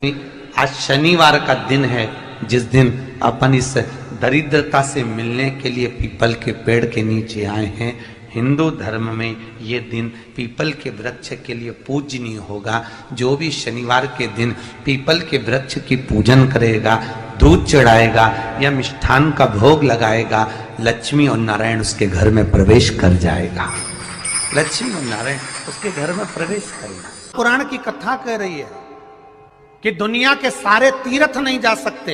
आज शनिवार का दिन है जिस दिन अपन इस दरिद्रता से मिलने के लिए पीपल के पेड़ के नीचे आए हैं। हिंदू धर्म में ये दिन पीपल के वृक्ष के लिए पूजनीय होगा। जो भी शनिवार के दिन पीपल के वृक्ष की पूजन करेगा, दूध चढ़ाएगा या मिष्ठान का भोग लगाएगा, लक्ष्मी और नारायण उसके घर में प्रवेश कर जाएगा। लक्ष्मी और नारायण उसके घर में प्रवेश करेगा। पुराण की कथा कह रही है कि दुनिया के सारे तीर्थ नहीं जा सकते,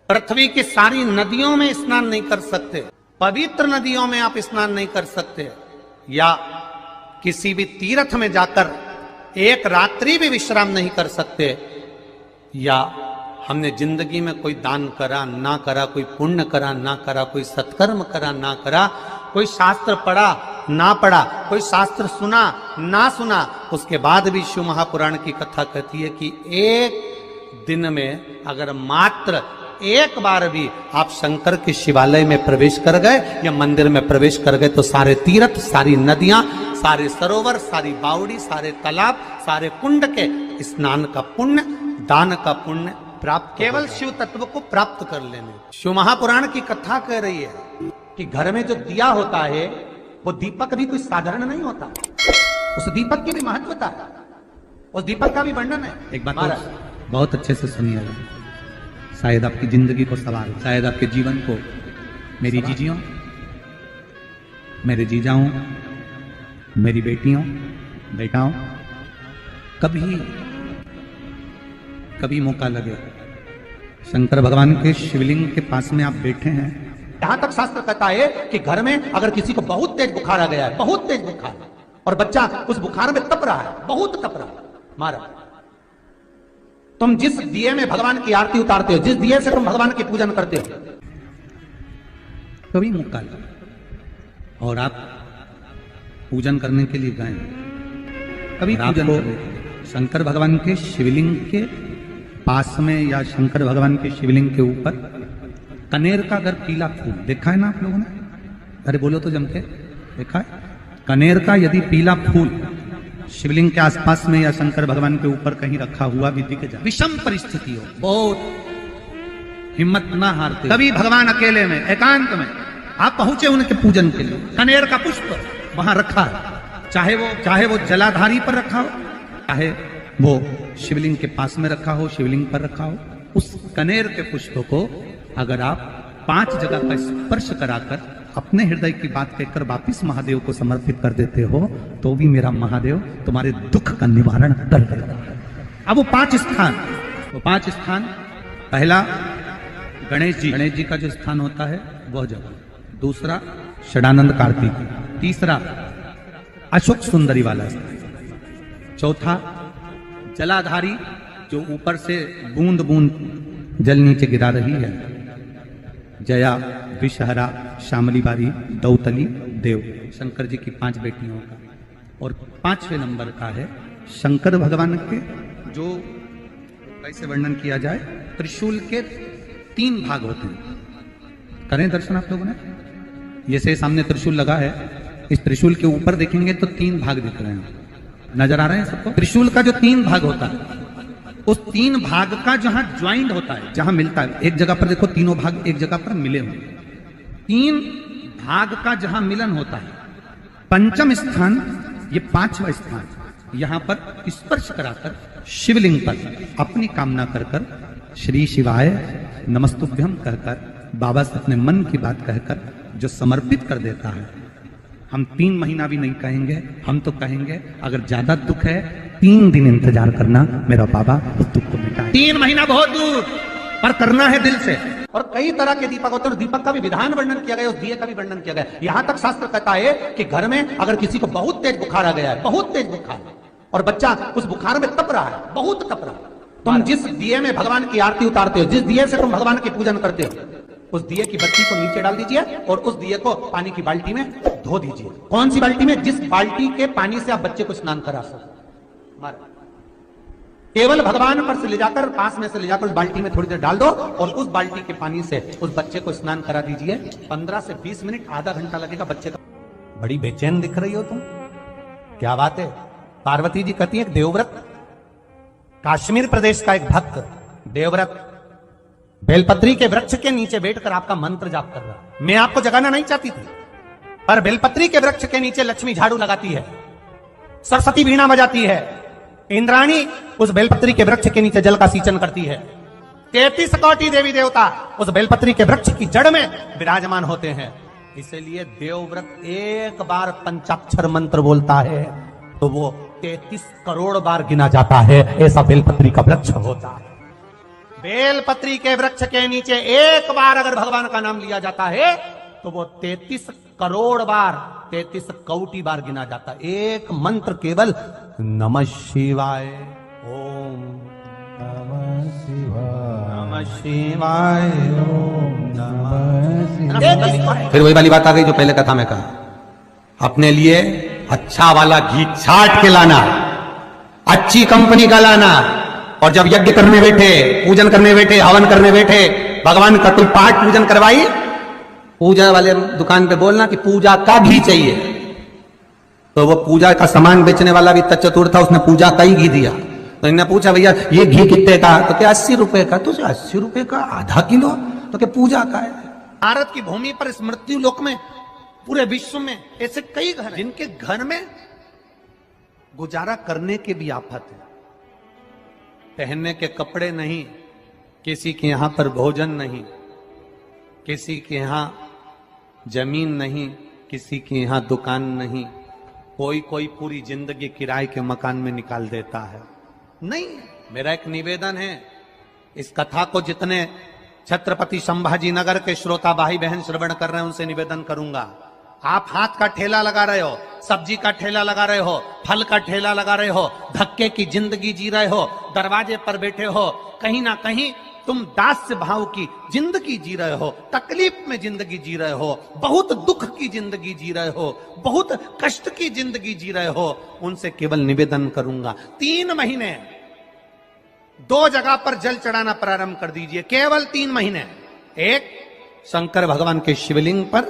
पृथ्वी की सारी नदियों में स्नान नहीं कर सकते, पवित्र नदियों में आप स्नान नहीं कर सकते, या किसी भी तीर्थ में जाकर एक रात्रि भी विश्राम नहीं कर सकते, या हमने जिंदगी में कोई दान करा ना करा, कोई पुण्य करा ना करा, कोई सत्कर्म करा ना करा, कोई शास्त्र पढ़ा ना पढ़ा, कोई शास्त्र सुना ना सुना, उसके बाद भी शिव महापुराण की कथा कहती है कि एक दिन में अगर मात्र एक बार भी आप शंकर के शिवालय में प्रवेश कर गए या मंदिर में प्रवेश कर गए तो सारे तीर्थ, सारी नदियां, सारे सरोवर, सारी बावड़ी, सारे तालाब, सारे कुंड के स्नान का पुण्य, दान का पुण्य प्राप्त, केवल शिव तत्व को प्राप्त कर लेने। शिव महापुराण की कथा कह रही है कि घर में जो दिया होता है वो दीपक भी कोई साधारण नहीं होता, उस दीपक की भी महत्वता है, उस दीपक का भी वर्णन है। एक बात बहुत अच्छे से सुनिएगा, शायद आपकी जिंदगी को सवार, शायद आपके जीवन को। मेरी जीजियों, मेरे जीजाओं, मेरी बेटियों, बेटाओं, कभी मौका लगे, शंकर भगवान के शिवलिंग के पास में आप बैठे हैं, यहां तक शास्त्र कहता है कि घर में अगर किसी को बहुत तेज बुखार आ गया है, बहुत तेज बुखार, और बच्चा उस बुखार में तप रहा है, बहुत तप रहा है, मारा, तुम जिस दिए में भगवान की आरती उतारते हो, जिस दिए से तुम भगवान की पूजन करते हो, कभी मौका लगा और आप पूजन करने के लिए गए, कभी पूजन करने, शंकर भगवान के शिवलिंग के पास में या शंकर भगवान के शिवलिंग के ऊपर कनेर का अगर पीला फूल देखा है ना आप लोगों ने, अरे बोलो तो जम के, देखा है? कनेर का यदि पीला फूल शिवलिंग के आसपास में या शंकर भगवान के ऊपर कहीं रखा हुआ भी दिख जाए, विषम परिस्थिति हो, बहुत हिम्मत ना हारते, कभी भगवान अकेले में एकांत में आप पहुंचे उनके पूजन के लिए, कनेर का पुष्प वहां रखा है, चाहे वो जलाधारी पर रखा हो, चाहे वो शिवलिंग के पास में रखा हो, शिवलिंग पर रखा हो, उस कनेर के पुष्प को अगर आप 5 जगह का स्पर्श कराकर अपने हृदय की बात कहकर वापिस महादेव को समर्पित कर देते हो तो भी मेरा महादेव तुम्हारे दुख का निवारण कर देगा। अब वो 5 स्थान, पहला गणेश जी का जो स्थान होता है वह जगह, दूसरा षडानंद कार्तिक, तीसरा अशोक सुंदरी वाला स्थान, चौथा जलाधारी जो ऊपर से बूंद बूंद जल नीचे गिरा रही है, जया, विषहरा, शामली बारी, दौतली, देव, शंकर जी की 5 बेटियों का, और 5वें नंबर का है शंकर भगवान के, जो कैसे वर्णन किया जाए, त्रिशूल के 3 भाग होते हैं। करें दर्शन आप लोगों ने, जैसे सामने त्रिशूल लगा है, इस त्रिशूल के ऊपर देखेंगे तो 3 भाग दिख रहे हैं, नजर आ रहे हैं सबको? त्रिशूल का जो 3 भाग होता है, उस 3 भाग का जहां ज्वाइंट होता है, जहां मिलता है, एक जगह पर देखो तीनों भाग एक जगह पर मिले हुए, 3 भाग का जहां मिलन होता है, 5वां स्थान, ये 5वां स्थान, यहां पर स्पर्श कराकर शिवलिंग पर अपनी कामना कर श्री शिवाय नमस्तुभ्यम कहकर बाबा से अपने मन की बात कहकर जो समर्पित कर देता है, हम 3 महीना भी नहीं कहेंगे, हम तो कहेंगे अगर ज्यादा दुख है 3 दिन इंतजार करना, मेरा बाबा उस दुख को मिटाए। 3 महीना बहुत दूर, पर करना है दिल से। और कई तरह के दीपक होते हैं, दीपक का भी विधान वर्णन किया गया, उस दिए का भी वर्णन किया गया। यहां तक शास्त्र कहता है कि घर में अगर किसी को बहुत तेज बुखार आ गया है, बहुत तेज बुखार, और बच्चा उस बुखार में तप रहा है, बहुत तप रहा है, तुम जिस दिए में भगवान की आरती उतारते हो, जिस दिए से तुम भगवान की पूजन करते हो, उस दिए की बत्ती को नीचे डाल दीजिए और उस दिए को पानी की बाल्टी में धो दीजिए। कौन सी बाल्टी में? जिस बाल्टी के पानी से आप बच्चे को स्नान करा सको, केवल भगवान पर से ले जाकर, पास में से ले जाकर उस बाल्टी में थोड़ी देर डाल दो और उस बाल्टी के पानी से उस बच्चे को स्नान करा दीजिए। 15 से 20 मिनट, आधा घंटा लगेगा बच्चे का। बड़ी बेचैन दिख रही हो तुम, क्या बात है? पार्वती जी कहती है देवव्रत कश्मीर प्रदेश का एक भक्त देवव्रत बेलपत्री के वृक्ष के नीचे बैठकर आपका मंत्र जाप कर रहा। मैं आपको जगाना नहीं चाहती थी, पर बेलपत्री के वृक्ष के नीचे लक्ष्मी झाड़ू लगाती है, सरस्वती वीणा बजाती है, इंद्राणी उस बेलपत्री के वृक्ष के नीचे जल का सिंचन करती है, 33 कोटि देवी देवता उस बेलपत्री के वृक्ष की जड़ में विराजमान होते हैं। इसलिए देवव्रत एक बार पंचाक्षर मंत्र बोलता है तो वो 33 करोड़ बार गिना जाता है। ऐसा बेलपत्री का वृक्ष होता है। बेलपत्री के वृक्ष के नीचे एक बार अगर भगवान का नाम लिया जाता है तो वो 33 करोड़ बार, 33 कोटि बार गिना जाता है। एक मंत्र केवल नमः शिवाय, ओम नमः शिवाय, ओम नमः शिवाय। फिर वही वाली बात आ गई जो पहले कथा में कहा, अपने लिए अच्छा वाला घी छाट के लाना, अच्छी कंपनी का लाना, और जब यज्ञ करने बैठे, पूजन करने बैठे, हवन करने बैठे, भगवान का कोई पाठ पूजन करवाई, पूजा वाले दुकान पे बोलना कि पूजा का घी चाहिए। तो वो पूजा का सामान बेचने वाला भी चतुर था, उसने पूजा का ही घी दिया। तो इन्होंने पूछा भैया ये घी कितने का? तो क्या 80 रुपए का? तो 80 रुपए का आधा किलो? तो क्या पूजा का है? भारत की भूमि पर इस मृत्यु लोक में पूरे विश्व में ऐसे कई घर हैं जिनके घर में गुजारा करने के भी आफत है। पहनने के कपड़े नहीं, किसी के यहां पर भोजन नहीं, किसी के यहां जमीन नहीं, किसी के यहां दुकान नहीं, कोई पूरी जिंदगी किराए के मकान में निकाल देता है। नहीं, मेरा एक निवेदन है, इस कथा को जितने छत्रपति संभाजी नगर के श्रोता भाई बहन श्रवण कर रहे हैं उनसे निवेदन करूंगा, आप हाथ का ठेला लगा रहे हो, सब्जी का ठेला लगा रहे हो, फल का ठेला लगा रहे हो, धक्के की जिंदगी जी रहे हो, दरवाजे पर बैठे हो, कहीं ना कहीं तुम दास्य भाव की जिंदगी जी रहे हो, तकलीफ में जिंदगी जी रहे हो, बहुत दुख की जिंदगी जी रहे हो, बहुत कष्ट की जिंदगी जी रहे हो, उनसे केवल निवेदन करूंगा 3 महीने 2 जगह पर जल चढ़ाना प्रारंभ कर दीजिए। केवल 3 महीने, एक शंकर भगवान के शिवलिंग पर,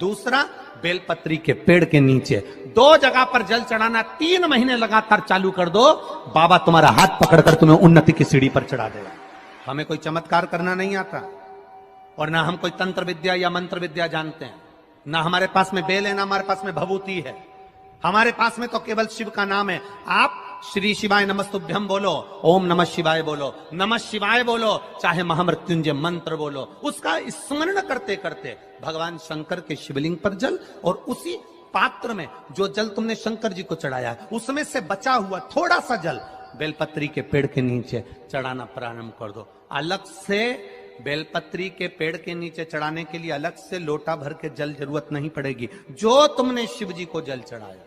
दूसरा बेलपत्री के पेड़ के नीचे। 2 जगह पर जल चढ़ाना 3 महीने लगातार चालू कर दो, बाबा तुम्हारा हाथ पकड़कर तुम्हें उन्नति की सीढ़ी पर चढ़ा देगा। हमें कोई चमत्कार करना नहीं आता, और ना हम कोई तंत्र विद्या या मंत्र विद्या जानते हैं, ना हमारे पास में बेल है, ना हमारे पास में भभूति है, हमारे पास में तो केवल शिव का नाम है। आप श्री शिवाय नमस्तुभ्यम बोलो, ओम नमः शिवाय बोलो, नमः शिवाय बोलो, चाहे महामृत्युंजय मंत्र बोलो, उसका स्मरण करते करते भगवान शंकर के शिवलिंग पर जल, और उसी पात्र में जो जल तुमने शंकर जी को चढ़ाया है उसमें से बचा हुआ थोड़ा सा जल बेलपत्री के पेड़ के नीचे चढ़ाना प्रारंभ कर दो। अलग से बेलपत्री के पेड़ के नीचे चढ़ाने के लिए अलग से लोटा भर के जल जरूरत नहीं पड़ेगी। जो तुमने शिव जी को जल चढ़ाया,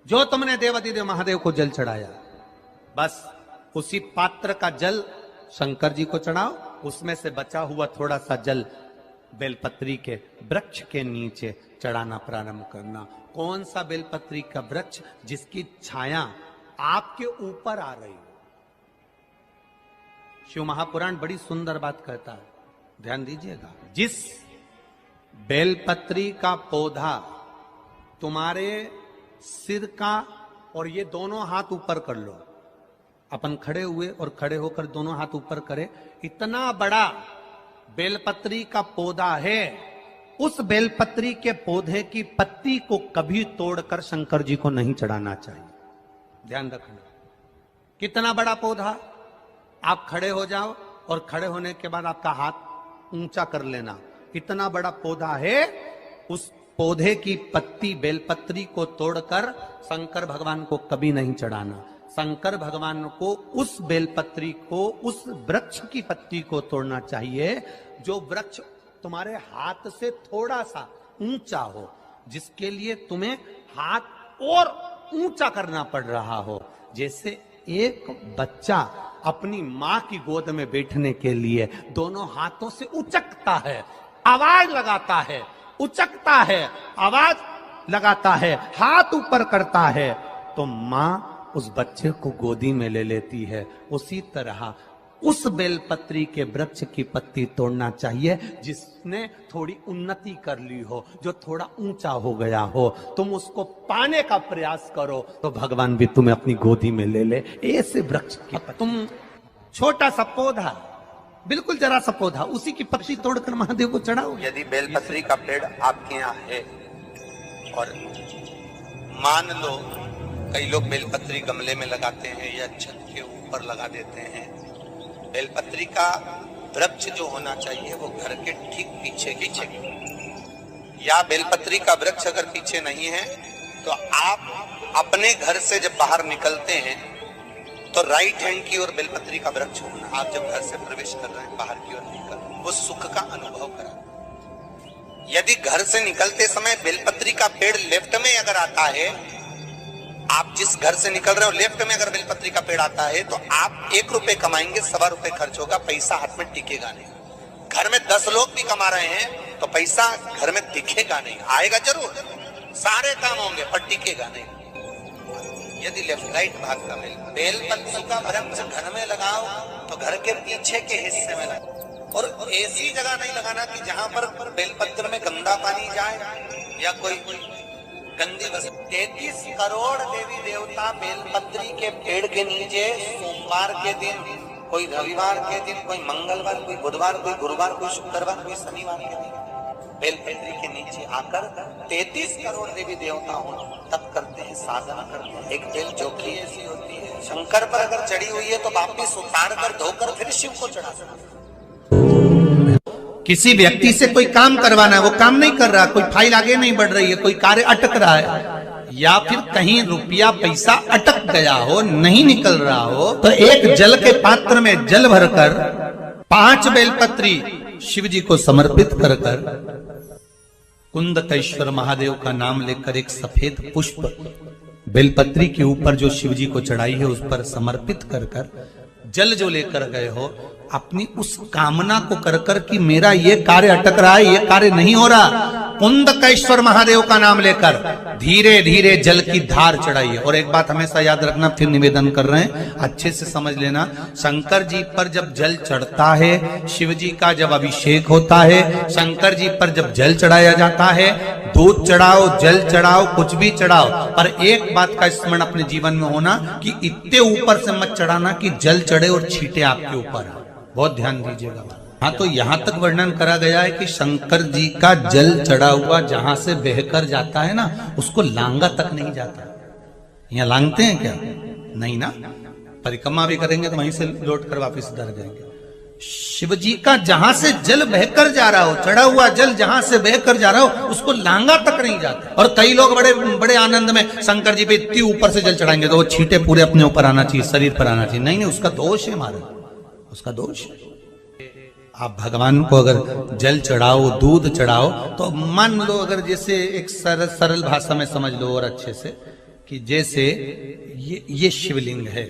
जो तुमने देवादिदेव महादेव को जल चढ़ाया, बस उसी पात्र का जल शंकर जी को चढ़ाओ, उसमें से बचा हुआ थोड़ा सा जल बेलपत्री के वृक्ष के नीचे चढ़ाना प्रारंभ करना। कौन सा बेलपत्री का वृक्ष? जिसकी छाया आपके ऊपर आ रही हो। शिव महापुराण बड़ी सुंदर बात कहता है, ध्यान दीजिएगा। जिस बेलपत्री का पौधा तुम्हारे सिर का, और ये दोनों हाथ ऊपर कर लो, अपन खड़े हुए और खड़े होकर दोनों हाथ ऊपर करे, इतना बड़ा बेलपत्री का पौधा है, उस बेलपत्री के पौधे की पत्ती को कभी तोड़कर शंकर जी को नहीं चढ़ाना चाहिए। ध्यान रखना, कितना बड़ा पौधा। आप खड़े हो जाओ और खड़े होने के बाद आपका हाथ ऊंचा कर लेना, इतना बड़ा पौधा है, उस पौधे की पत्ती बेलपत्री को तोड़कर शंकर भगवान को कभी नहीं चढ़ाना। शंकर भगवान को उस बेलपत्री को, उस वृक्ष की पत्ती को तोड़ना चाहिए जो वृक्ष तुम्हारे हाथ से थोड़ा सा ऊंचा हो, जिसके लिए तुम्हें हाथ और ऊंचा करना पड़ रहा हो। जैसे एक बच्चा अपनी मां की गोद में बैठने के लिए दोनों हाथों से उचकता है, आवाज लगाता है, उचकता है, आवाज लगाता है, हाथ ऊपर करता है, तो मां उस बच्चे को गोदी में ले लेती है। उसी तरह उस बेलपत्री के वृक्ष की पत्ती तोड़ना चाहिए जिसने थोड़ी उन्नति कर ली हो, जो थोड़ा ऊंचा हो गया हो। तुम उसको पाने का प्रयास करो तो भगवान भी तुम्हें अपनी गोदी में ले ले। ऐसे वृक्ष की तुम छोटा सा पौधा, बिल्कुल जरा सा पौधा, उसी की पत्ती तोड़कर महादेव को चढ़ाओ। यदि बेलपत्री का पेड़ आपके यहाँ है और मान लो कई लोग बेलपत्री गमले में लगाते हैं या छत के ऊपर लगा देते हैं, बेलपत्री का वृक्ष जो होना चाहिए वो घर के ठीक पीछे या बेलपत्री का वृक्ष अगर पीछे नहीं है तो आप अपने घर से जब बाहर निकलते हैं तो राइट हैंड की ओर बेलपत्री का वृक्ष होना। आप जब घर से प्रवेश कर रहे हैं बाहर की ओर निकल, वो सुख का अनुभव करा। यदि घर से निकलते समय बेलपत्री का पेड़ लेफ्ट में अगर आता है, आप जिस घर से निकल रहे हो लेफ्ट में अगर बेलपत्री का पेड़ आता है तो आप 1 रुपए कमाएंगे, 1.25 रुपए खर्च होगा, पैसा हाथ में टिकेगा नहीं। घर में 10 लोग भी कमा रहे हैं तो पैसा घर में दिखेगा नहीं, आएगा जरूर, सारे काम होंगे पर टिकेगा नहीं। यदि लेफ्ट राइट भाग का बेलपत्री का वृक्ष घर में लगाओ तो घर के पीछे के हिस्से में लगाओ, और ऐसी जगह नहीं लगाना कि जहां पर बेलपत्र में गंदा पानी जाए या कोई गंदी वस्तु। 33 करोड़ देवी देवता बेलपत्री के पेड़ के नीचे सोमवार के दिन, कोई रविवार के दिन, कोई मंगलवार, कोई बुधवार, कोई गुरुवार, कोई शुक्रवार, कोई शनिवार के दिन बेलपत्री के नीचे आकर 33 करोड़ देवी देवता हो तब करते हैं, साधना करते हैं। एक बेल चौकी ऐसी होती है, शंकर पर अगर चढ़ी हुई है तो वापिस उतार कर धोकर फिर शिव को चढ़ा सकते। किसी व्यक्ति से कोई काम करवाना है, वो काम नहीं कर रहा, कोई फाइल आगे नहीं बढ़ रही है, कोई कार्य अटक रहा है, या फिर कहीं रुपया पैसा अटक गया हो, नहीं निकल रहा हो, तो एक जल के पात्र में जल भरकर 5 बेलपत्री शिव जी को समर्पित कर कुंदकेश्वर महादेव का नाम लेकर एक सफेद पुष्प बेलपत्री के ऊपर जो शिव जी को चढ़ाई है उस पर समर्पित कर जल जो लेकर गए हो, अपनी उस कामना को कर कि मेरा ये कार्य अटक रहा है, ये कार्य नहीं हो रहा, कुंदकेश्वर महादेव का नाम लेकर धीरे धीरे जल की धार चढ़ाइए। और एक बात हमेशा याद रखना, फिर निवेदन कर रहे हैं, अच्छे से समझ लेना, शंकर जी पर जब जल चढ़ता है, शिव जी का जब अभिषेक होता है, शंकर जी पर जब जल चढ़ाया जाता है, दूध चढ़ाओ, जल चढ़ाओ, कुछ भी चढ़ाओ, पर एक बात का स्मरण अपने जीवन में होना कि इतने ऊपर से मत चढ़ाना कि जल चढ़े और छींटे आपके ऊपर। बहुत ध्यान दीजिएगा। हाँ, तो यहां तक वर्णन करा गया है कि शंकर जी का जल चढ़ा हुआ जहां से बहकर जाता है ना, उसको लांगा तक नहीं जाता। यहाँ लांगते हैं क्या? नहीं ना, परिक्रमा भी करेंगे तो वहीं से लौट कर वापिस उधर जाएंगे। शिव जी का जहां से जल बहकर जा रहा हो, चढ़ा हुआ जल जहां से बहकर जा रहा हो, उसको लांगा तक नहीं जाता। और कई लोग बड़े बड़े आनंद में शंकर जी पे इतनी ऊपर से जल चढ़ाएंगे तो वो छींटे पूरे अपने ऊपर आना चाहिए, शरीर पर आना चाहिए। नहीं, उसका दोष है महाराज, उसका दोष। आप भगवान को अगर जल चढ़ाओ, दूध चढ़ाओ, तो मान लो अगर जैसे एक सरल भाषा में समझ लो और अच्छे से, कि जैसे ये शिवलिंग है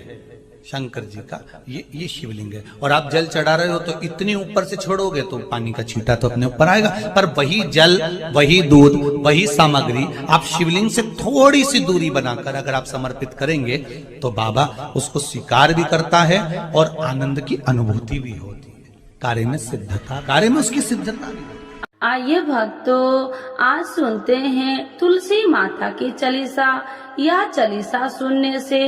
शंकर जी का, ये शिवलिंग है, और आप जल चढ़ा रहे हो तो इतनी ऊपर से छोड़ोगे तो पानी का छींटा तो अपने ऊपर आएगा, पर वही जल, वही दूध, वही सामग्री आप शिवलिंग से थोड़ी सी दूरी बनाकर अगर आप समर्पित करेंगे तो बाबा उसको स्वीकार भी करता है और आनंद की अनुभूति भी होती है। कार्य में सिद्धता, कार्य में उसकी सिद्धता। आइए भक्तों, आज सुनते हैं तुलसी माता की चालीसा। यह चालीसा सुनने से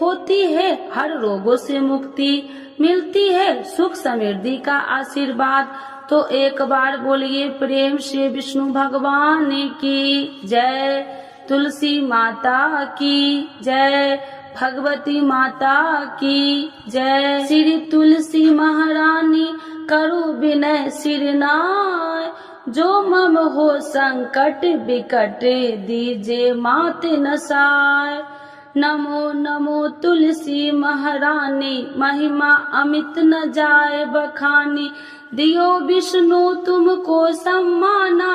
होती है हर रोगों से मुक्ति, मिलती है सुख समृद्धि का आशीर्वाद। तो एक बार बोलिए प्रेम से विष्णु भगवान की जय, तुलसी माता की जय, भगवती माता की जय। श्री तुलसी महारानी करो विनय सिरनाय, जो मम हो संकट विकट दीजे मात नसाय। नमो नमो तुलसी महारानी, महिमा अमित न जाए बखानी, दियो विष्णु तुमको सम्माना,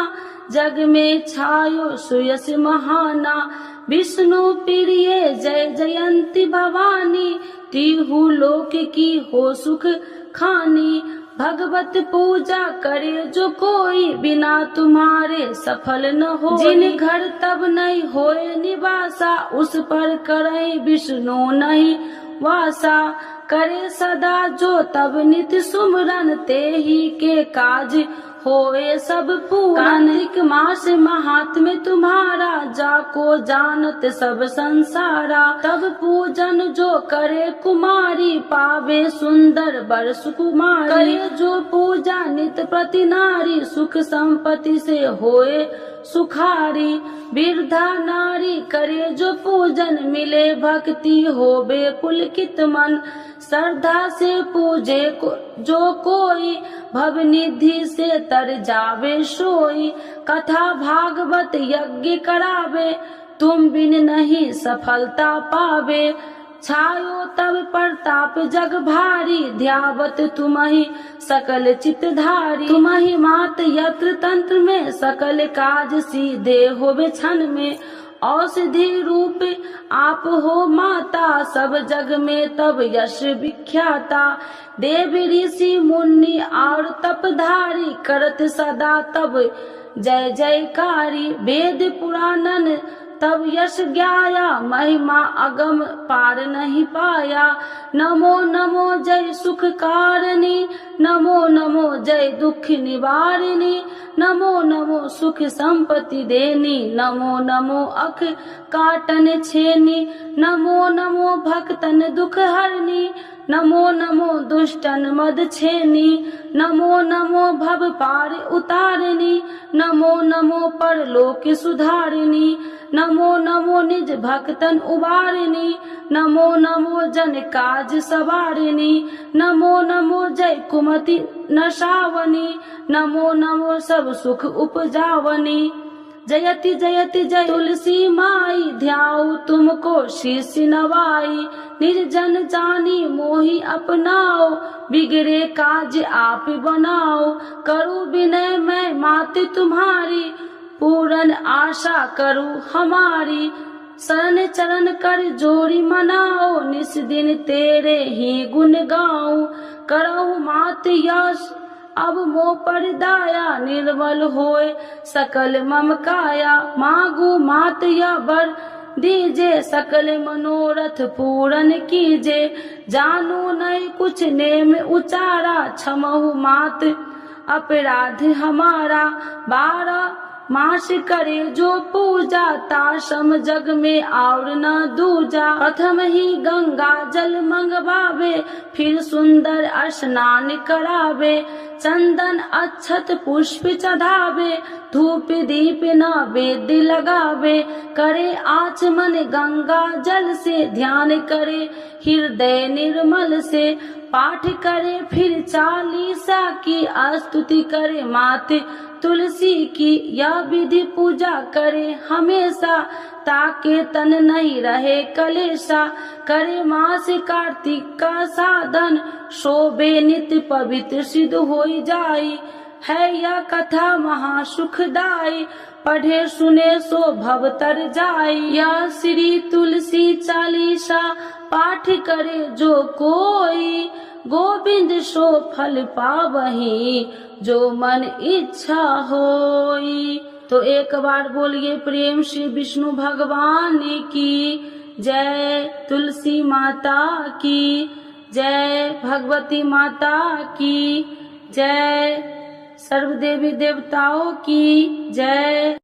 जग में छायो सुयस महाना। विष्णु प्रिय जय जयंती भवानी, तिहु लोक की हो सुख खानी। भगवत पूजा करे जो कोई, बिना तुम्हारे सफल न हो। जिन घर तब नहीं होए निवासा, उस पर करे विष्णु नहीं वासा। करे सदा जो तब नित सुमरन, ते ही के काज होए सब पूरन। कार्तिक मास महात्म्य तुम्हारा, जाको जानत सब संसारा। तब पूजन जो करे कुमारी, पावे सुंदर वर सुकुमारी। करे जो पूजा नित प्रति नारी, सुख संपत्ति से होए सुखारी। वृद्धा नारी करे जो पूजन, मिले भक्ति होबे पुलकित मन। श्रद्धा से पूजे जो कोई, भव निधि से तर जावे सोई। कथा भागवत यज्ञ करावे, तुम बिन नहीं सफलता पावे। छायो तब प्रताप जग भारी, ध्यावत तुम्हि सकल चित्तधारी। तुम्हि मात यत्र तंत्र में, सकल काज सीधे होवे क्षण में। औषधि रूप आप हो माता, सब जग में तब यश विख्याता। देव ऋषि मुनि और तपधारी, करत सदा तब जय जयकारी। वेद पुराणन तब यश ज्ञाया, महिमा अगम पार नहीं पाया। नमो नमो जय सुख कारिणी, नमो नमो जय दुख निवारिणी। नमो नमो सुख संपत्ति देनी, नमो नमो अख काटन छेनी। नमो नमो भक्तन दुख हरनी, नमो नमो दुष्टन मद छेनी। नमो नमो भव पार उतारिणी, नमो नमो परलोक सुधारिणी। नमो नमो निज भक्तन उबारिणी, नमो नमो जन काज सवारिणी। नमो नमो जय कुमति नशावनी, नमो नमो सब सुख उपजावनी। जयति जयति जय तुलसी माई, ध्याऊ तुमको शीश नवाई। निर्जन जानी मोहि अपनाओ, बिगड़े काज आप बनाओ। करूं विनय मैं मात तुम्हारी, पूरन आशा करूं हमारी। शरण चरण कर जोरी मनाओ, निस दिन तेरे ही गुण गाऊं। करहु मात यश अब मोह पर दाया, निर्मल होए सकल मम काया। मांगू मात या वर दीजे, सकल मनोरथ पूरन कीजे। जानू नहीं कुछ नेम उचारा, क्षमहु मात अपराध हमारा। 12 मास करे जो पूजा, ताशम जग में और न दूजा। प्रथम ही गंगा जल मंगवावे, फिर सुंदर स्नान करावे। चंदन अक्षत पुष्प चढ़ावे, धूप दीप नैवेद्य लगावे। करे आचमन गंगा जल से, ध्यान करे हृदय निर्मल से। पाठ करे फिर 40 की, स्तुति करे मात तुलसी की। यह विधि पूजा करे हमेशा, ताके तन नहीं रहे कलेशा। करे मास कार्तिक का साधन, शोभे नित्य पवित्र सिद्ध हो जाई। है यह कथा महासुखदाई, पढ़े सुने सो भव तर जाई। यह श्री तुलसी चालीसा, पाठ करे जो कोई। गोविंद सो फल पावही, जो मन इच्छा होई। तो एक बार बोलिए प्रेम श्री विष्णु भगवान की जय, तुलसी माता की जय, भगवती माता की जय, सर्व देवी देवताओं की जय।